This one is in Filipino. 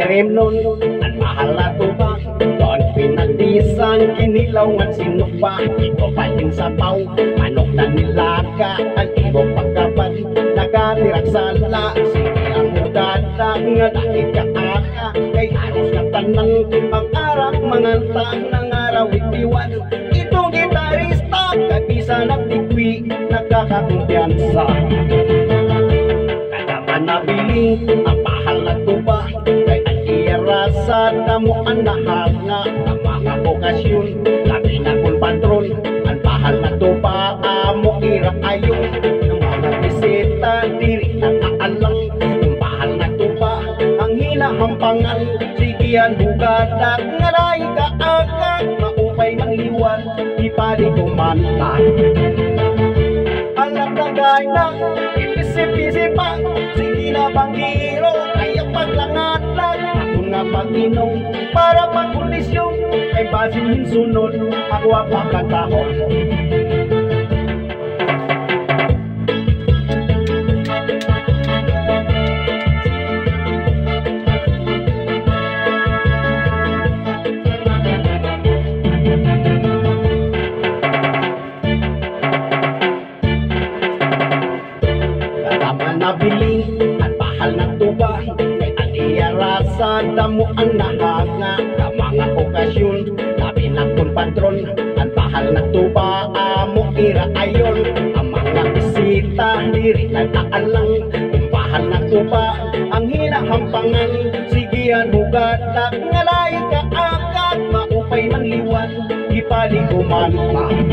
Irim nun, ang mahal na tuba, doon pinagdisan, kinilaw at sinupa. Ito pa yung sapaw, manok na nilaga, ang ibo pagkapat, nakatirak sala. Sige ang mudada, nga dahil kaaka, kay halos na tanang, ang arak manganta ng araw itiwan. Itong gitarista, kabisa nagtikwi, nakakakumpiyansa. Nabili ang mahal na tuba, kay ang irasa na mo ang nahanga. Ang mga okasyon, labi na kong patron, ang mahal na tuba amo ira ayon. Ang mga bisita, diri na kaalang. Ang mahal na tuba, ang hinahampangan, sigihan hugadak, ngaray kaagak, maupay mangliwan, ipali kumanta. Alam na gaya, ipisip-isipan, sige na bang hero, kaya paglangatag. Ako nga pag-inom, para pag-kondisyon, ay basin sunod, ako ang pagkatahon. Nabili at bahal na tuba, kay aliyarasa damo ang nahanga. Sa mga okasyon, labi na kong patron, ang bahal na tuba amo ira ayon. Ang mga bisita, diri na kaalang. Ang bahal na tuba, ang hinahampangan, sigihan hugadak, ngalay kaagad, maupay manliwan, ipali kumanta.